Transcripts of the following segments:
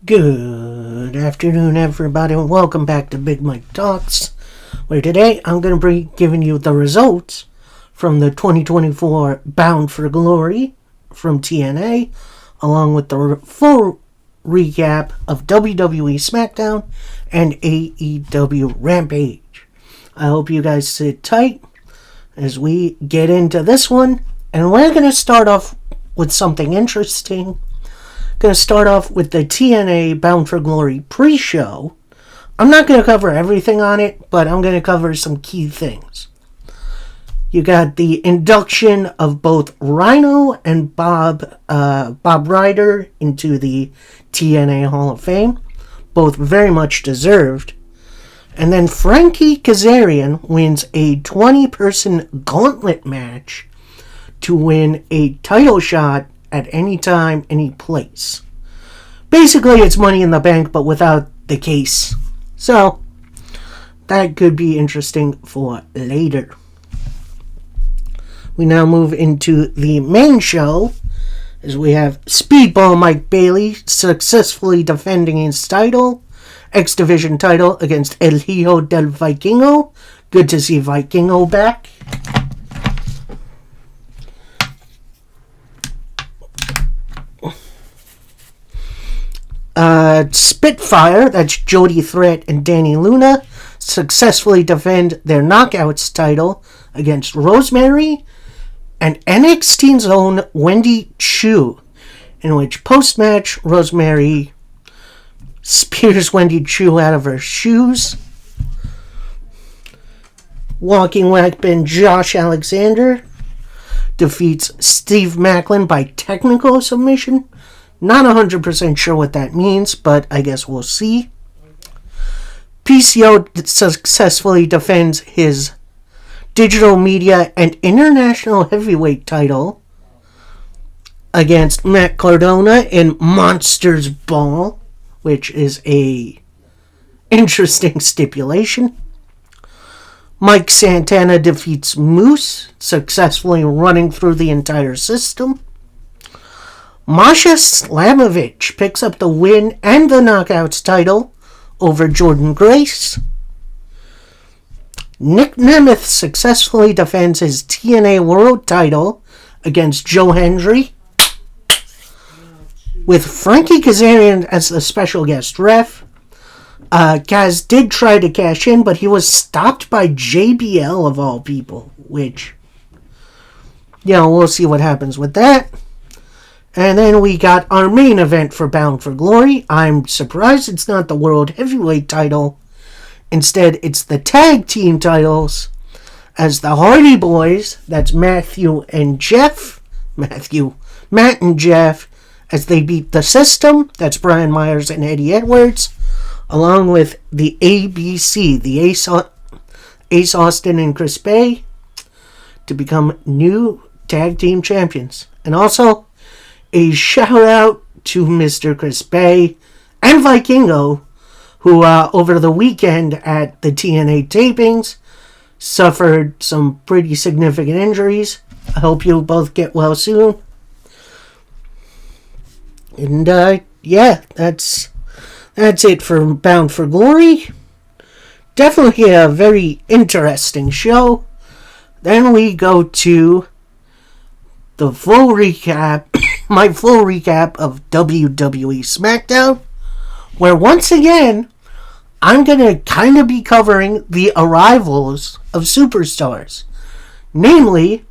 Good afternoon, everybody, and welcome back to Big Mike Talks, where today I'm going to be giving you the results from the 2024 Bound for Glory from TNA, along with the full recap of WWE SmackDown and AEW Rampage. I hope you guys sit tight as we get into this one, and we're going to start off with something interesting. Going to start off with the TNA Bound for Glory pre-show. I'm not going to cover everything on it, but I'm going to cover some key things. You got the induction of both Rhino and Bob Ryder into the TNA Hall of Fame, both very much deserved. And then Frankie Kazarian wins a 20-person gauntlet match to win a title shot at any time, any place. Basically, it's Money in the Bank, but without the case. So, that could be interesting for later. We now move into the main show, as we have Speedball Mike Bailey successfully defending his title, X Division title, against El Hijo del Vikingo. Good to see Vikingo back. Spitfire, that's Jody Threat and Danny Luna, successfully defend their Knockouts title against Rosemary and NXT's own Wendy Choo, in which post-match Rosemary spears Wendy Choo out of her shoes. Walking Weapon Josh Alexander defeats Steve Maclin by technical submission. Not 100% sure what that means, but I guess we'll see. PCO successfully defends his digital media and international heavyweight title against Matt Cardona in Monsters Ball, which is a interesting stipulation. Mike Santana defeats Moose, successfully running through the entire system. Masha Slamovich picks up the win and the Knockouts title over Jordan Grace. Nick Nemeth successfully defends his TNA World title against Joe Hendry, with Frankie Kazarian as the special guest ref. Kaz did try to cash in, but he was stopped by JBL of all people, which, we'll see what happens with that. And then we got our main event for Bound for Glory. I'm surprised it's not the World Heavyweight title. Instead, it's the tag team titles, as the Hardy Boys, that's Matt and Jeff, as they beat the System, that's Brian Myers and Eddie Edwards, along with the ABC, the Ace Austin and Chris Bay, to become new tag team champions. And also, a shout out to Mr. Chris Bay and Vikingo, who over the weekend at the TNA tapings suffered some pretty significant injuries. I hope you both get well soon. And that's it for Bound for Glory. Definitely a very interesting show. Then we go to the full recap. My full recap of WWE SmackDown, where once again, I'm going to kind of be covering the arrivals of superstars. Namely,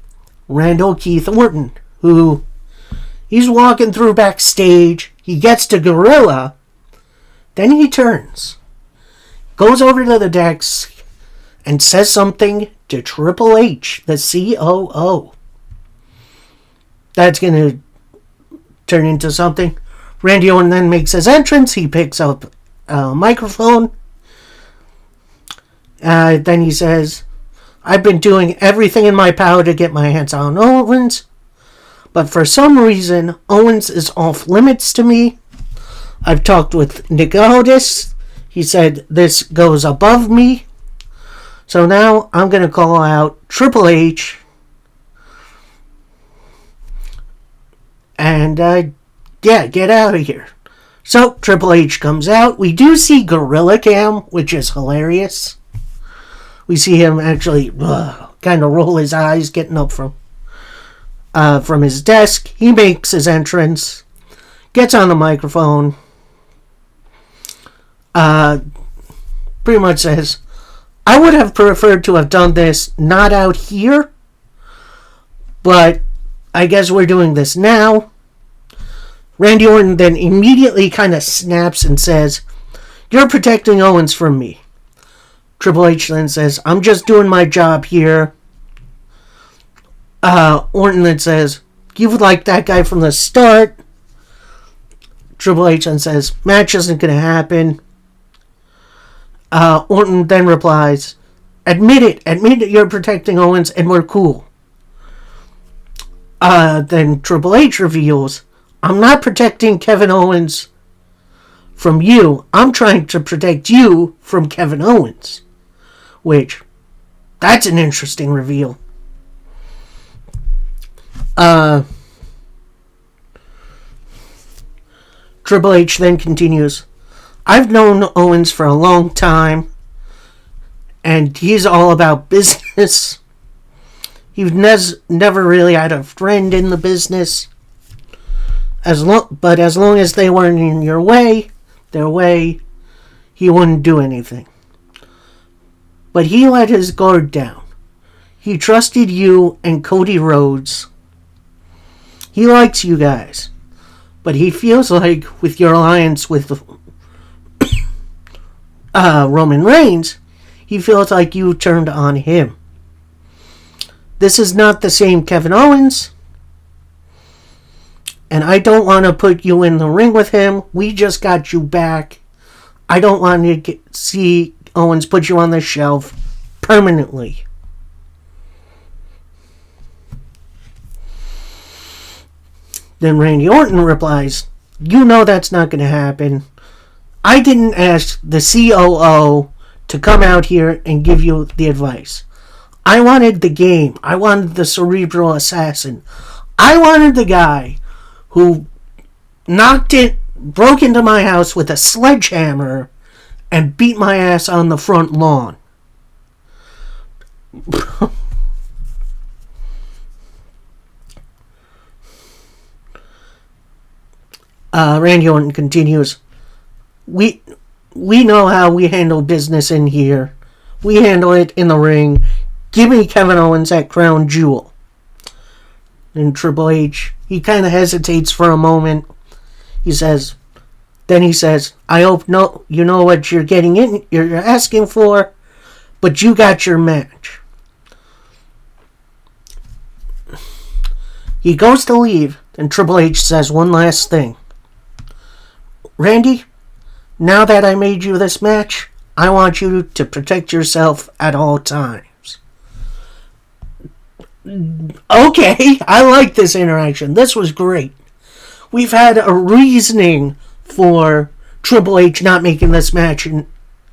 Randall Keith Orton, who he's walking through backstage, he gets to Gorilla, then he turns, goes over to the desk, and says something to Triple H, the COO. That's going to turn into something. Randy Orton then makes his entrance. He picks up a microphone. Then he says, I've been doing everything in my power to get my hands on Owens, but for some reason, Owens is off limits to me. I've talked with Nick Aldis. He said this goes above me. So now I'm going to call out Triple H. And, get out of here. So Triple H comes out. We do see Gorilla Cam, which is hilarious. We see him actually kind of roll his eyes getting up from his desk. He makes his entrance, gets on the microphone, pretty much says, I would have preferred to have done this not out here, but I guess we're doing this now. Randy Orton then immediately kind of snaps and says, you're protecting Owens from me. Triple H then says, I'm just doing my job here. Orton then says, you've liked that guy from the start. Triple H then says, match isn't going to happen. Orton then replies, admit it you're protecting Owens and we're cool. Then Triple H reveals, I'm not protecting Kevin Owens from you. I'm trying to protect you from Kevin Owens. Which, that's an interesting reveal. Triple H then continues, I've known Owens for a long time, and he's all about business. He's never really had a friend in the business. But as long as they weren't in their way, he wouldn't do anything. But he let his guard down. He trusted you and Cody Rhodes. He likes you guys. But he feels like with your alliance with Roman Reigns, he feels like you turned on him. This is not the same Kevin Owens. And I don't want to put you in the ring with him. We just got you back. I don't want to see Owens put you on the shelf permanently. Then Randy Orton replies, you know that's not going to happen. I didn't ask the COO to come out here and give you the advice. I wanted the game. I wanted the cerebral assassin. I wanted the guy who broke into my house with a sledgehammer and beat my ass on the front lawn. Randy Orton continues, we know how we handle business in here. We handle it in the ring. Give me Kevin Owens at Crown Jewel. And Triple H, he kind of hesitates for a moment. He says, I hope you know what you're asking for, but you got your match. He goes to leave, and Triple H says one last thing. Randy, now that I made you this match, I want you to protect yourself at all times. Okay, I like this interaction. This was great. We've had a reasoning for Triple H not making this match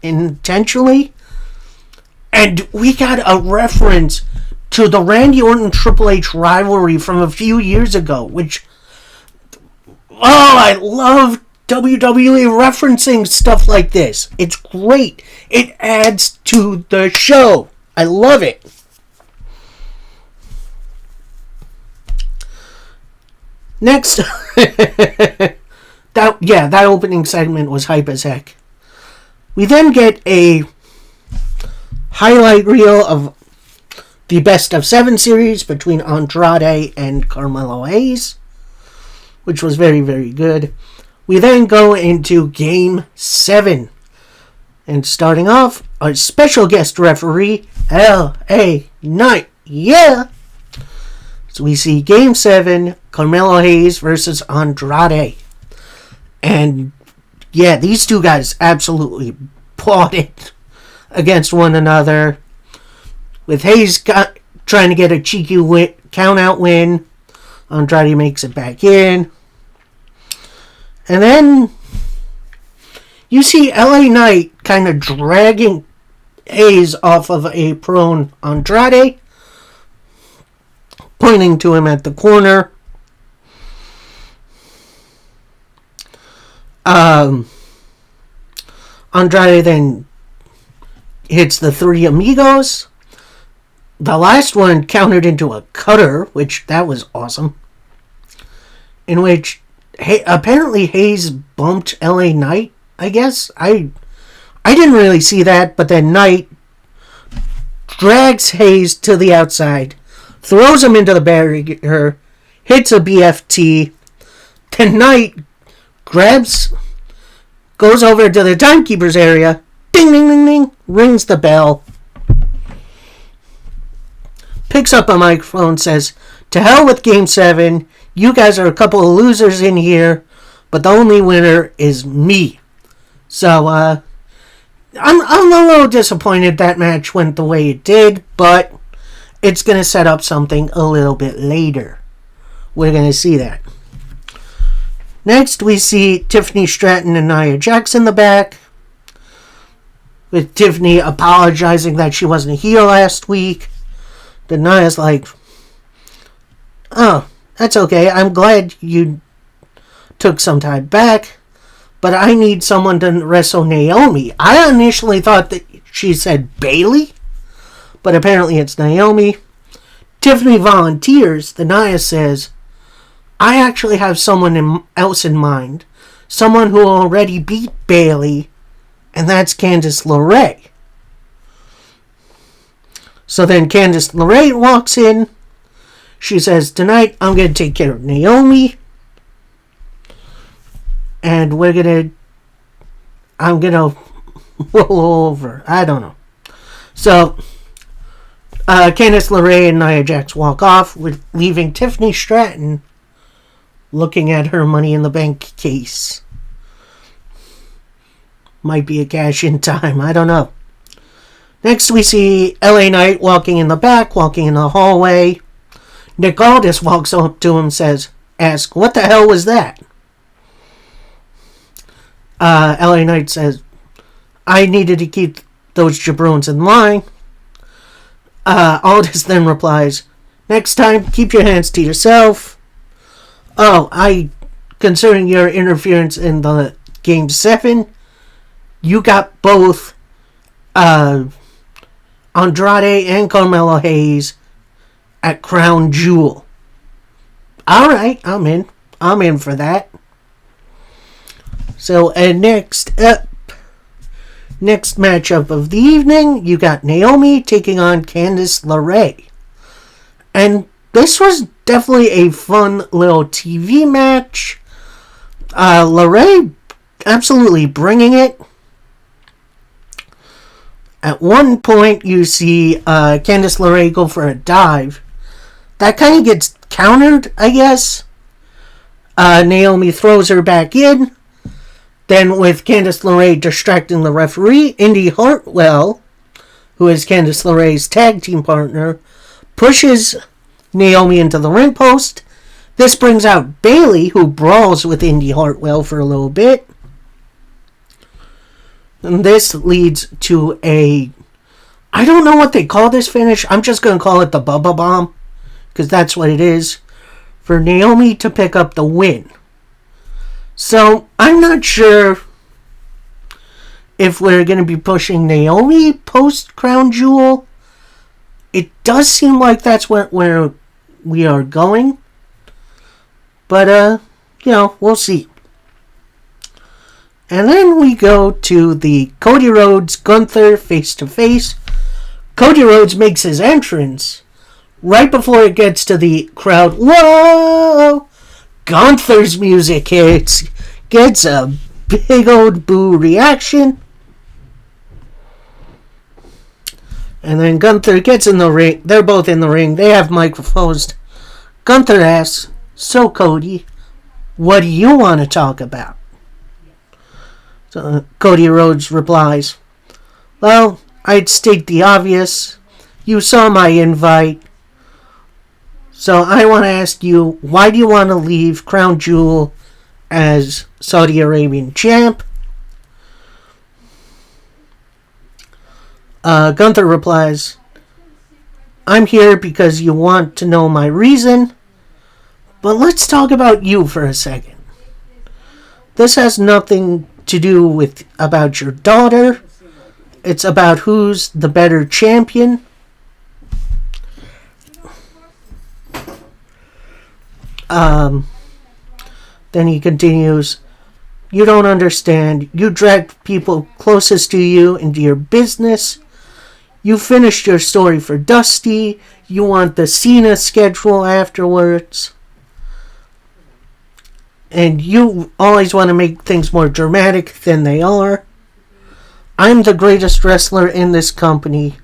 intentionally. And we got a reference to the Randy Orton Triple H rivalry from a few years ago, which, I love WWE referencing stuff like this. It's great. It adds to the show. I love it. Next, that opening segment was hype as heck. We then get a highlight reel of the Best of 7 series between Andrade and Carmelo Hayes, which was very, very good. We then go into Game 7. And starting off, our special guest referee, L.A. Knight. Yeah! So we see Game 7, Carmelo Hayes versus Andrade. And yeah, these two guys absolutely plotted against one another. With Hayes trying to get a cheeky count-out win, Andrade makes it back in. And then you see LA Knight kind of dragging Hayes off of a prone Andrade, pointing to him at the corner. Um, Andrade then hits the three amigos. The last one countered into a cutter, which that was awesome. In which apparently Hayes bumped LA Knight, I guess. I didn't really see that, but then Knight drags Hayes to the outside, throws him into the barrier, hits a BFT. Then Knight goes over to the timekeeper's area, ding, ding, ding, ding, rings the bell, picks up a microphone, says, "To hell with Game 7. You guys are a couple of losers in here, but the only winner is me." So, I'm a little disappointed that match went the way it did, but it's going to set up something a little bit later. We're going to see that. Next, we see Tiffany Stratton and Nia Jax in the back, with Tiffany apologizing that she wasn't here last week. Then Nia's like, "Oh, that's okay. I'm glad you took some time back, but I need someone to wrestle Naomi." I initially thought that she said Bayley, but apparently it's Naomi. Tiffany volunteers. Then Nia says, "I actually have someone else in mind. Someone who already beat Bayley, and that's Candice LeRae." So then Candice LeRae walks in. She says, "Tonight I'm going to take care of Naomi. And I'm going to roll over." I don't know. So, Candice LeRae and Nia Jax walk off, leaving Tiffany Stratton looking at her Money in the Bank case. Might be a cash-in time. I don't know. Next, we see LA Knight walking in the back, walking in the hallway. Nick Aldis walks up to him and asks, "What the hell was that?" LA Knight says, "I needed to keep those jabroons in line." Aldis then replies, "Next time, keep your hands to yourself." Oh, considering your interference in the Game 7, you got both Andrade and Carmelo Hayes at Crown Jewel. Alright, I'm in. I'm in for that. So, and next matchup of the evening, you got Naomi taking on Candice LeRae. And this was definitely a fun little TV match. LeRae absolutely bringing it. At one point, you see Candice LeRae go for a dive. That kind of gets countered, I guess. Naomi throws her back in. Then, with Candice LeRae distracting the referee, Indy Hartwell, who is Candice LeRae's tag team partner, pushes Naomi into the ring post. This brings out Bayley, who brawls with Indy Hartwell for a little bit. And this leads to I don't know what they call this finish. I'm just going to call it the Bubba Bomb, because that's what it is, for Naomi to pick up the win. So, I'm not sure if we're going to be pushing Naomi post-Crown Jewel. It does seem like that's where we are going. But, we'll see. And then we go to the Cody Rhodes Gunther face-to-face. Cody Rhodes makes his entrance. Right before it gets to the crowd, whoa! Gunther's music hits. Gets a big old boo reaction. And then Gunther gets in the ring. They're both in the ring. They have microphones. Gunther asks, "So, Cody, what do you want to talk about?" So Cody Rhodes replies, "Well, I'd state the obvious. You saw my invite. So I want to ask you, why do you want to leave Crown Jewel as Saudi Arabian champ?" Gunther replies, "I'm here because you want to know my reason. But let's talk about you for a second. This has nothing to do with about your daughter. It's about who's the better champion. Then he continues, you don't understand. You dragged people closest to you into your business. You finished your story for Dusty. You want the Cena schedule afterwards. And you always want to make things more dramatic than they are. I'm the greatest wrestler in this company.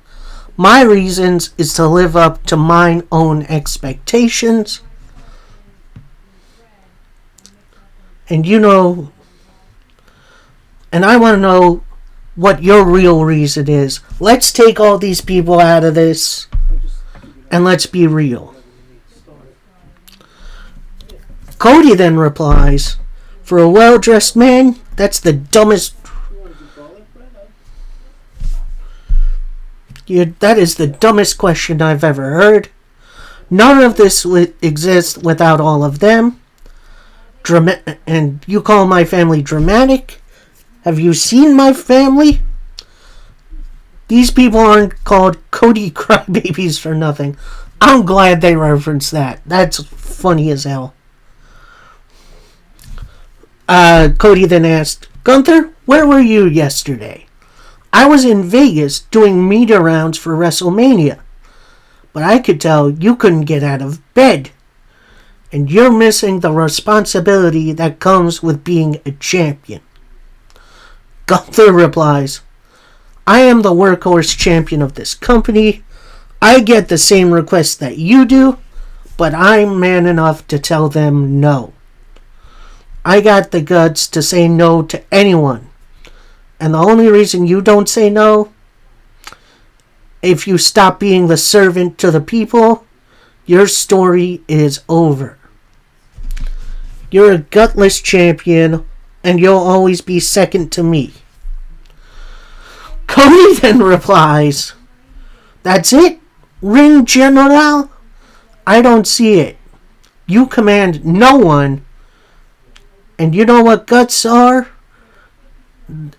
My reasons is to live up to my own expectations. And and I want to know what your real reason is. Let's take all these people out of this and let's be real. Cody then replies, for a well-dressed man, that's the dumbest... that is the dumbest question I've ever heard. None of this exists without all of them. And you call my family dramatic? Have you seen my family? These people aren't called Cody crybabies for nothing. I'm glad they referenced that. That's funny as hell. Cody then asked, Gunther, where were you yesterday? I was in Vegas doing media rounds for WrestleMania. But I could tell you couldn't get out of bed. And you're missing the responsibility that comes with being a champion. Gunther replies, I am the workhorse champion of this company. I get the same requests that you do, but I'm man enough to tell them no. I got the guts to say no to anyone. And the only reason you don't say no, if you stop being the servant to the people, your story is over. You're a gutless champion, and you'll always be second to me. Cody then replies, that's it? Ring General? I don't see it. You command no one, and you know what guts are?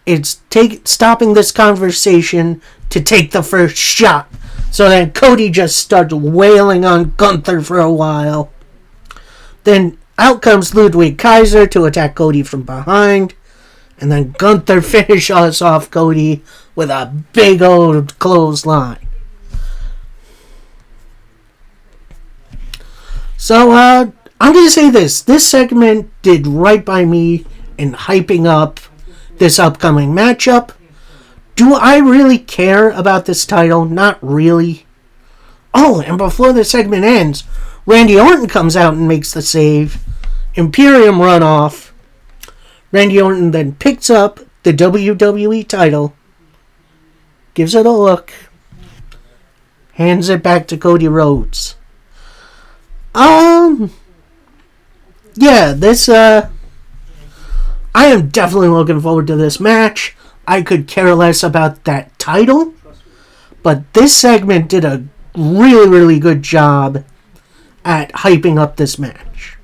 It's stopping this conversation to take the first shot. So then Cody just starts wailing on Gunther for a while. Then out comes Ludwig Kaiser to attack Cody from behind. And then Gunther finishes off Cody with a big old clothesline. So, I'm going to say this. This segment did right by me in hyping up this upcoming matchup. Do I really care about this title? Not really. Oh, and before the segment ends, Randy Orton comes out and makes the save. Imperium run off. Randy Orton then picks up the WWE title, gives it a look, hands it back to Cody Rhodes. Yeah, this, I am definitely looking forward to this match. I could care less about that title, but this segment did a really, really good job at hyping up this match.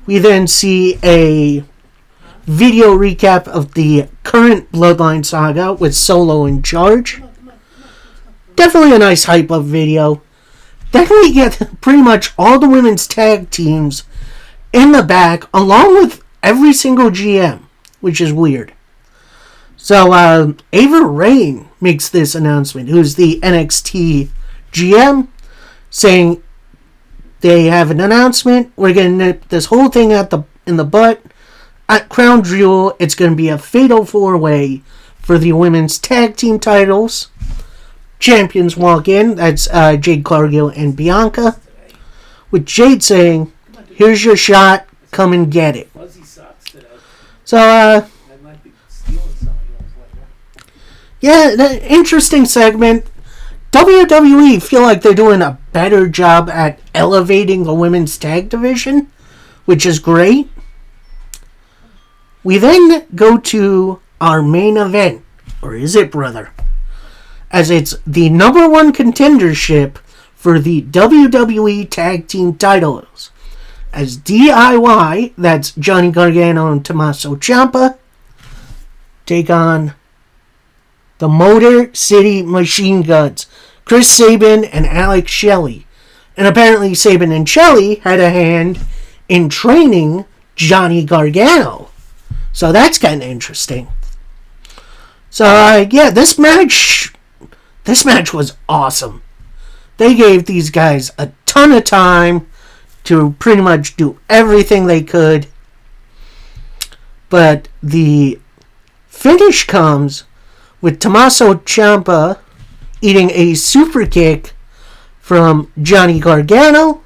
We then see a video recap of the current Bloodline saga with Solo in charge. Definitely a nice hype up video. Then we get pretty much all the women's tag teams in the back, along with every single GM, which is weird. So, Ava Raine makes this announcement, who's the NXT GM, saying they have an announcement. We're going to nip this whole thing in the butt. At Crown Jewel, it's going to be a fatal 4-way for the women's tag team titles. Champions walk in. That's Jade Cargill and Bianca. With Jade saying, here's your shot. Come and get it. So, yeah, interesting segment. WWE feel like they're doing a better job at elevating the women's tag division, which is great. We then go to our main event, or is it, brother? As it's the #1 contendership for the WWE Tag Team titles. as DIY, that's Johnny Gargano and Tommaso Ciampa, take on the Motor City Machine Guns, Chris Sabin and Alex Shelley. And apparently Sabin and Shelley had a hand in training Johnny Gargano. So that's kind of interesting. So, yeah, this match was awesome. They gave these guys a ton of time to pretty much do everything they could. But the finish comes with Tommaso Ciampa eating a super kick from Johnny Gargano.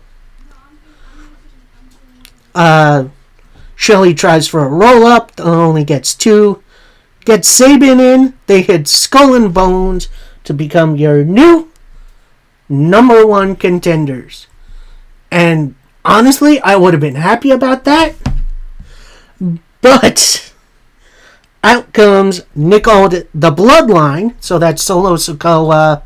Shelley tries for a roll-up, only gets 2. Gets Sabin in, they hit Skull and Bones to become your new number 1 contenders. And honestly, I would have been happy about that. But out comes Nick Aldis, the Bloodline, so that's Solo Sikoa,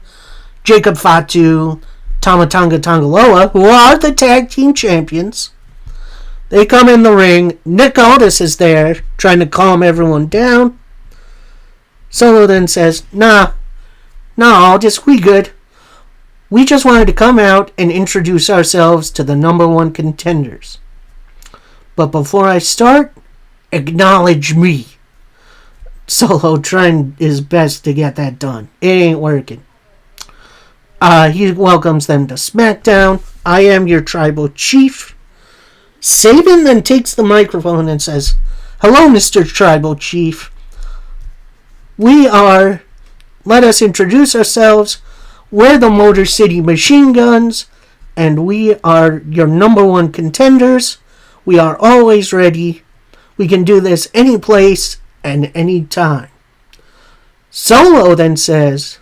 Jacob Fatu, Tama Tonga Tongaloa, who are the tag team champions. They come in the ring. Nick Aldis is there, trying to calm everyone down. Solo then says, Nah, Aldis, we good. We just wanted to come out and introduce ourselves to the number 1 contenders. But before I start, acknowledge me. Solo trying his best to get that done. It ain't working. He welcomes them to SmackDown. I am your tribal chief. Sabin then takes the microphone and says, Hello, Mr. Tribal Chief. Let us introduce ourselves. We're the Motor City Machine Guns, and we are your number 1 contenders. We are always ready. We can do this any place and any time. Solo then says,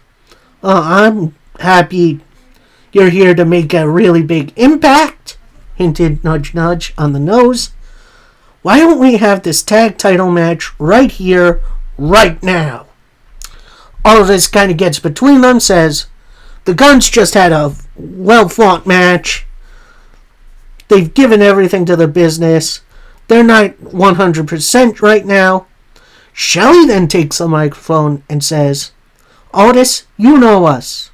I'm happy you're here to make a really big impact. Hinted nudge nudge on the nose. Why don't we have this tag title match right here, right now? All of this kind of gets between them, says, the Guns just had a well-fought match. They've given everything to the business. They're not 100% right now. Shelley then takes the microphone and says, Aldis, you know us.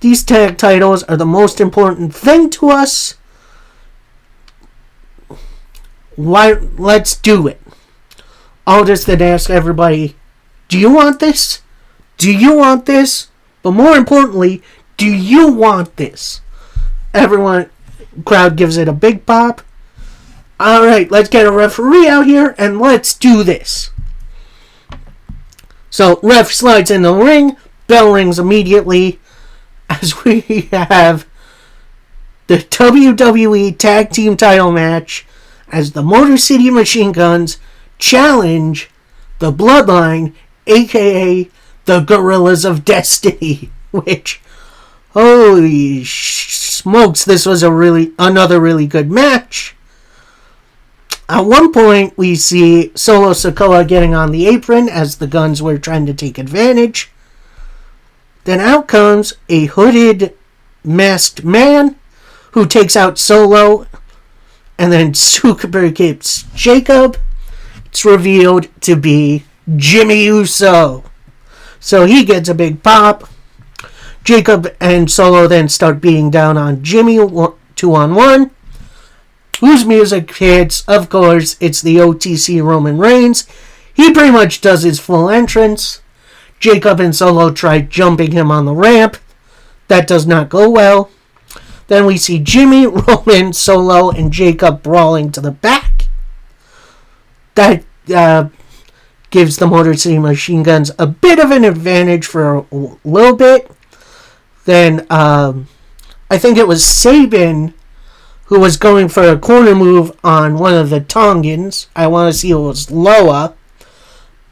These tag titles are the most important thing to us. Let's do it. Aldis then asks everybody, do you want this? Do you want this? But more importantly, do you want this? Crowd gives it a big pop. Alright, let's get a referee out here and let's do this. So, ref slides in the ring. Bell rings immediately as we have the WWE Tag Team title match as the Motor City Machine Guns challenge the Bloodline, aka the Gorillas of Destiny, which, holy smokes, this was another really good match. At one point, we see Solo Sikoa getting on the apron as the Guns were trying to take advantage. Then out comes a hooded, masked man who takes out Solo and then super kicks Jacob. It's revealed to be Jimmy Uso. So he gets a big pop. Jacob and Solo then start beating down on Jimmy 2-on-1. Whose music hits? Of course, it's the OTC Roman Reigns. He pretty much does his full entrance. Jacob and Solo try jumping him on the ramp. That does not go well. Then we see Jimmy, Roman, Solo, and Jacob brawling to the back. That gives the Motor City Machine Guns a bit of an advantage for a little bit. Then I think it was Sabin who was going for a corner move on one of the Tongans. I want to see it was Loa.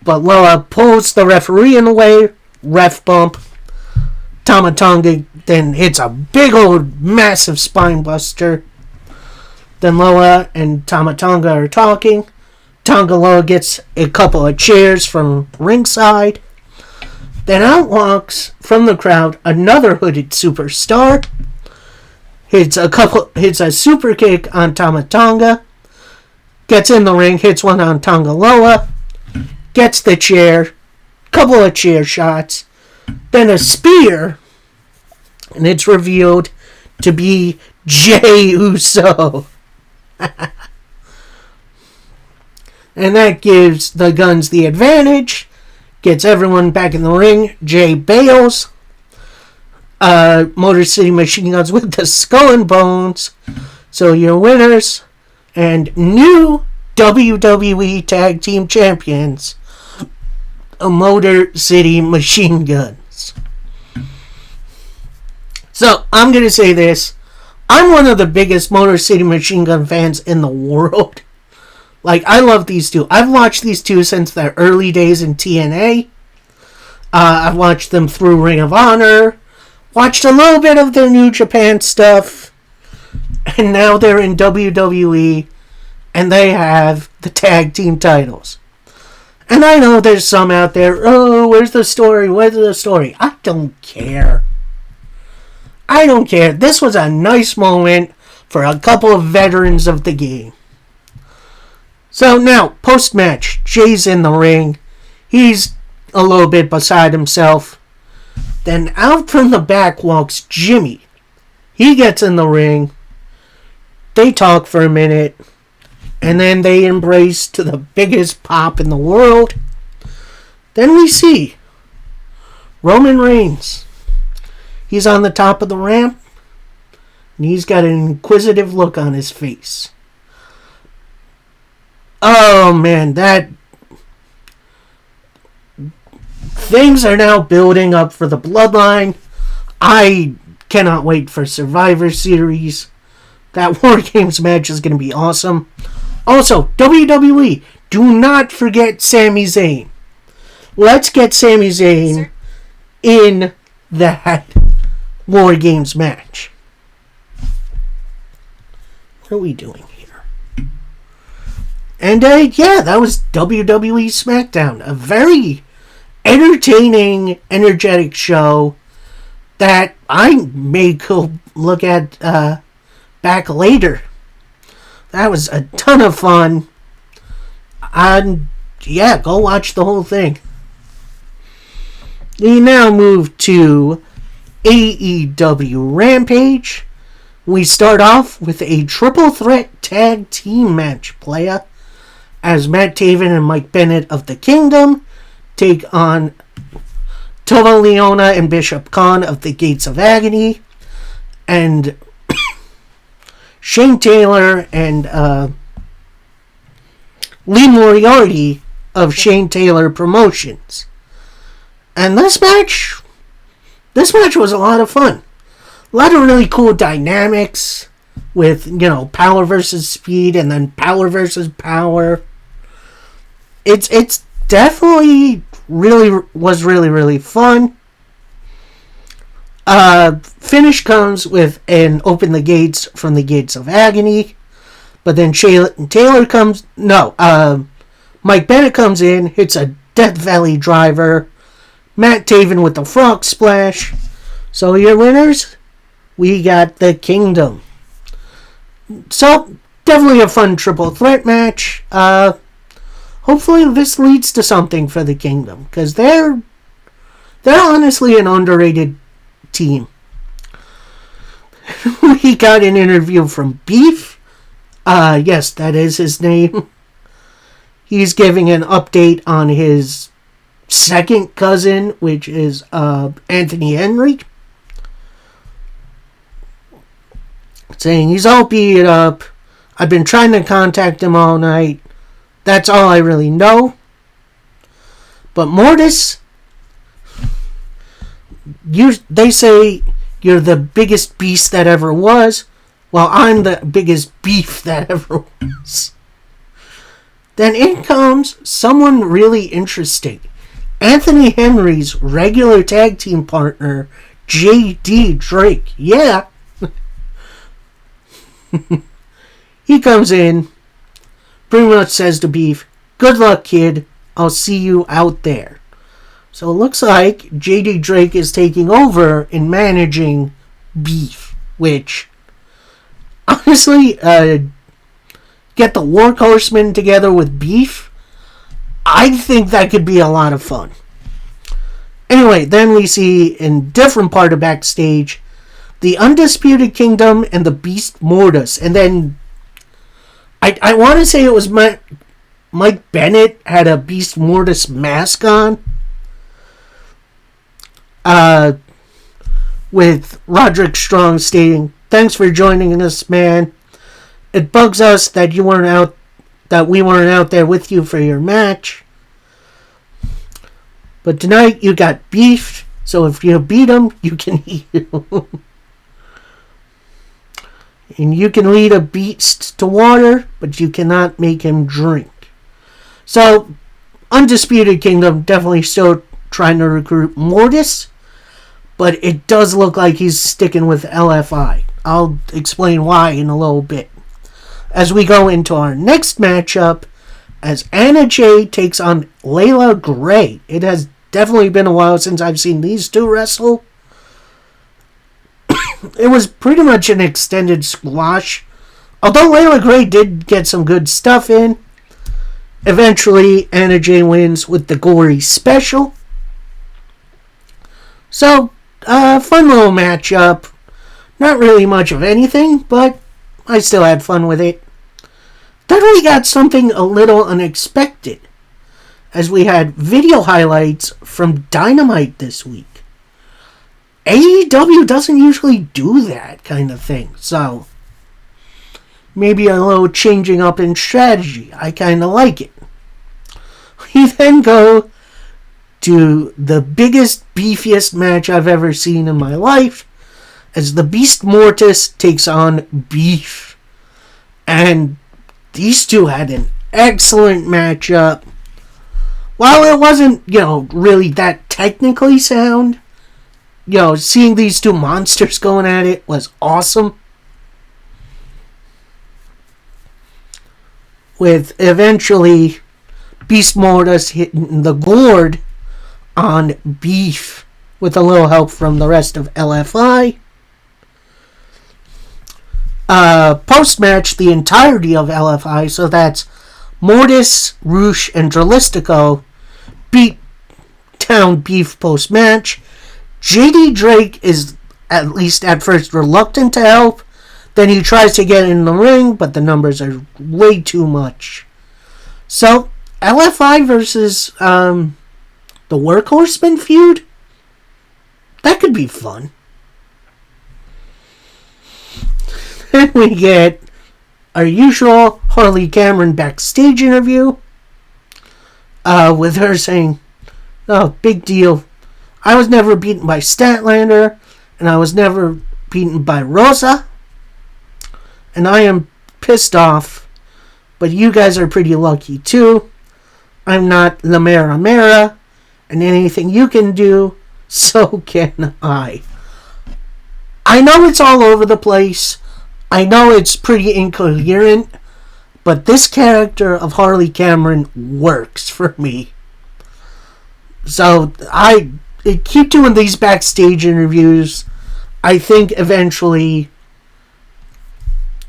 But Loa pulls the referee in the way. Ref bump. Tama Tonga then hits a big old massive spine buster. Then Loa and Tama Tonga are talking. Tonga Loa gets a couple of chairs from ringside. Then out walks from the crowd another hooded superstar. hits a super kick on Tama Tonga, gets in the ring, hits one on Tonga Loa, gets the chair, couple of chair shots, then a spear, and it's revealed to be Jey Uso. And that gives the Guns the advantage, gets everyone back in the ring. Jey bails. Motor City Machine Guns with the Skull and Bones. So your winners and new WWE Tag Team Champions, Motor City Machine Guns. So I'm going to say this. I'm one of the biggest Motor City Machine Gun fans in the world. Like, I love these two. I've watched these two since their early days in TNA. I've watched them through Ring of Honor. Watched a little bit of their New Japan stuff. And now they're in WWE. And they have the tag team titles. And I know there's some out there, oh, where's the story? Where's the story? I don't care. I don't care. This was a nice moment for a couple of veterans of the game. So now, post-match, Jay's in the ring. He's a little bit beside himself. Then out from the back walks Jimmy. He gets in the ring. They talk for a minute. And then they embrace to the biggest pop in the world. Then we see Roman Reigns. He's on the top of the ramp. And he's got an inquisitive look on his face. Oh man, things are now building up for the Bloodline. I cannot wait for Survivor Series. That War Games match is going to be awesome. Also, WWE, do not forget Sami Zayn. Let's get Sami Zayn in that War Games match. What are we doing here? And yeah, that was WWE SmackDown. A very entertaining, energetic show that I may go look at back later. That was a ton of fun. And yeah, go watch the whole thing. We now move to AEW Rampage. We start off with a triple threat tag team match, playa, as Matt Taven and Mike Bennett of the Kingdom take on Tova Leona and Bishop Khan of the Gates of Agony, and Shane Taylor and Lee Moriarty of Shane Taylor Promotions. And this match was a lot of fun. A lot of really cool dynamics with, power versus speed and then power versus power. It's definitely was really fun. Finish comes with an open the gates from the Gates of Agony. But then Mike Bennett comes in, hits a Death Valley driver. Matt Taven with the frog splash. So your winners, we got the Kingdom. So, definitely a fun triple threat match. Hopefully this leads to something for the Kingdom, because they're honestly an underrated team. We got an interview from Beef. Yes, that is his name. He's giving an update on his second cousin, which is Anthony Henry. Saying he's all beat up. I've been trying to contact him all night. That's all I really know. But Mortis, they say you're the biggest beast that ever was. Well, I'm the biggest beef that ever was. Then in comes someone really interesting. Anthony Henry's regular tag team partner, JD Drake. Yeah. He comes in, pretty much says to Beef, "Good luck, kid. I'll see you out there." So it looks like JD Drake is taking over in managing Beef, which honestly, get the Workhorsemen together with Beef. I think that could be a lot of fun. Anyway, then we see in different part of backstage the Undisputed Kingdom and the Beast Mortis. And then I want to say it was Mike Bennett had a Beast Mortis mask on. With Roderick Strong stating, "Thanks for joining us, man. It bugs us that we weren't out there with you for your match. But tonight you got Beef, so if you beat him, you can eat him. And you can lead a beast to water, but you cannot make him drink." So, Undisputed Kingdom definitely still trying to recruit Mortis, but it does look like he's sticking with LFI. I'll explain why in a little bit. As we go into our next matchup, as Anna Jay takes on Layla Gray. It has definitely been a while since I've seen these two wrestle. It was pretty much an extended squash. Although Layla Gray did get some good stuff in. Eventually, Anna Jay wins with the Gory Special. So, fun little matchup. Not really much of anything, but I still had fun with it. Then we got something a little unexpected, as we had video highlights from Dynamite this week. AEW doesn't usually do that kind of thing, so maybe a little changing up in strategy. I kind of like it. We then go to the biggest, beefiest match I've ever seen in my life, as the Beast Mortis takes on Beef. And these two had an excellent matchup. While it wasn't, really that technically sound, seeing these two monsters going at it was awesome. With eventually Beast Mortis hitting the gourd on Beef with a little help from the rest of LFI. Post-match, the entirety of LFI, so that's Mortis, Roosh, and Dralistico, beat down Beef post-match. JD Drake is, at least at first, reluctant to help. Then he tries to get in the ring, but the numbers are way too much. So, LFI versus the Workhorsemen feud? That could be fun. Then we get our usual Harley Cameron backstage interview. With her saying, "Oh, big deal. I was never beaten by Statlander, and I was never beaten by Rosa. And I am pissed off, but you guys are pretty lucky too. I'm not La Mera Mera, and anything you can do, so can I." I know it's all over the place. I know it's pretty incoherent, but this character of Harley Cameron works for me. So I keep doing these backstage interviews. I think eventually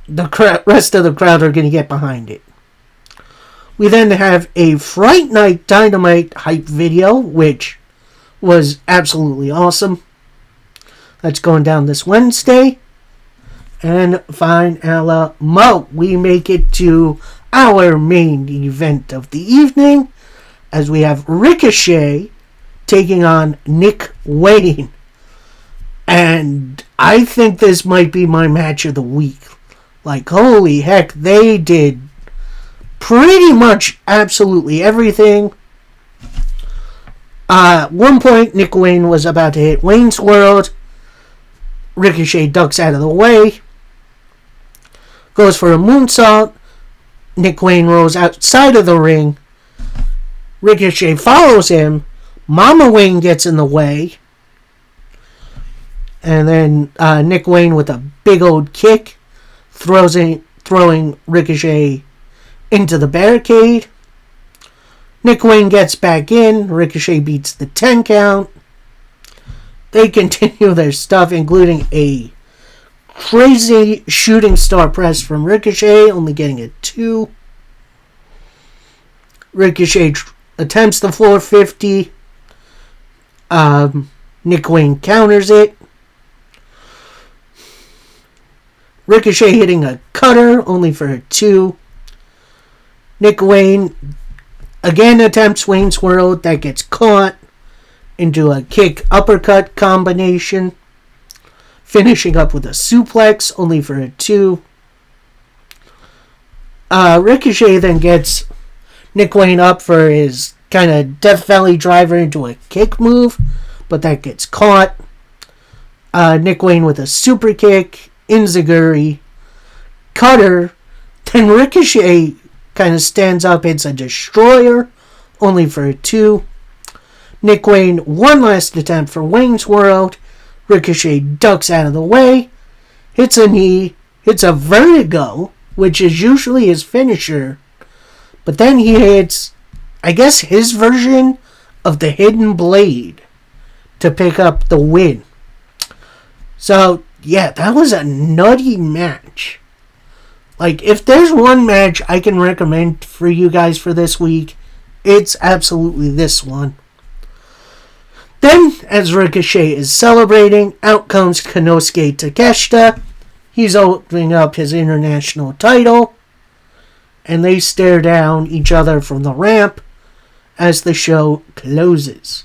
the rest of the crowd are going to get behind it. We then have a Fright Night Dynamite hype video, which was absolutely awesome. That's going down this Wednesday. And finally, we make it to our main event of the evening, as we have Ricochet taking on Nick Wayne. And I think this might be my match of the week. Like, holy heck, they did pretty much absolutely everything. At one point, Nick Wayne was about to hit Wayne's World. Ricochet ducks out of the way. Goes for a moonsault. Nick Wayne rolls outside of the ring. Ricochet follows him. Mama Wayne gets in the way. And then Nick Wayne with a big old kick. Throwing Ricochet into the barricade. Nick Wayne gets back in. Ricochet beats the 10 count. They continue their stuff, including a Crazy shooting star press from Ricochet, only getting a 2. Ricochet attempts the 450. Nick Wayne counters it. Ricochet hitting a cutter, only for a 2. Nick Wayne again attempts Wayne's World. That gets caught into a kick uppercut combination. Finishing up with a suplex, only for a 2. Ricochet then gets Nick Wayne up for his kind of Death Valley driver into a kick move, but that gets caught. Nick Wayne with a super kick, enziguri, cutter. Then Ricochet kind of stands up, hits a destroyer, only for a 2. Nick Wayne, one last attempt for Wayne's World. Ricochet ducks out of the way, hits a knee, hits a vertigo, which is usually his finisher. But then he hits, I guess, his version of the Hidden Blade to pick up the win. So, yeah, that was a nutty match. Like, if there's one match I can recommend for you guys for this week, it's absolutely this one. Then, as Ricochet is celebrating, out comes Konosuke Takeshita. He's opening up his international title. And they stare down each other from the ramp as the show closes.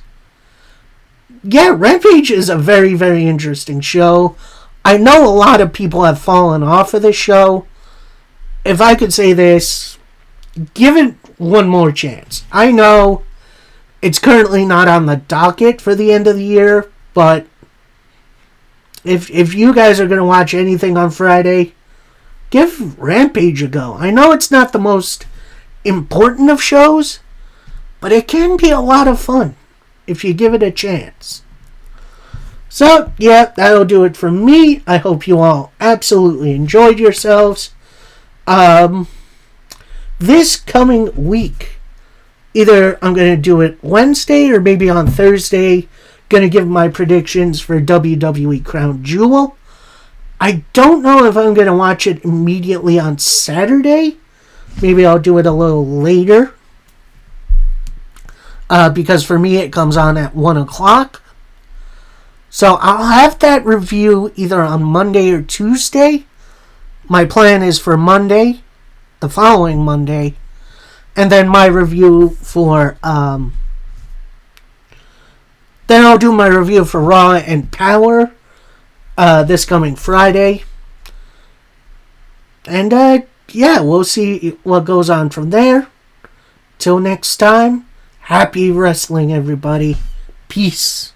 Yeah, Rampage is a very, very interesting show. I know a lot of people have fallen off of the show. If I could say this, give it one more chance. I know it's currently not on the docket for the end of the year, but if you guys are going to watch anything on Friday, give Rampage a go. I know it's not the most important of shows, but it can be a lot of fun if you give it a chance. So, yeah, that'll do it for me. I hope you all absolutely enjoyed yourselves. This coming week, either I'm going to do it Wednesday or maybe on Thursday, going to give my predictions for WWE Crown Jewel. I don't know if I'm going to watch it immediately on Saturday. Maybe I'll do it a little later. Because for me it comes on at 1 o'clock. So I'll have that review either on Monday or Tuesday. My plan is for Monday, the following Monday. And then my review for... then I'll do my review for Raw and Power this coming Friday. And yeah, we'll see what goes on from there. Till next time, happy wrestling, everybody. Peace.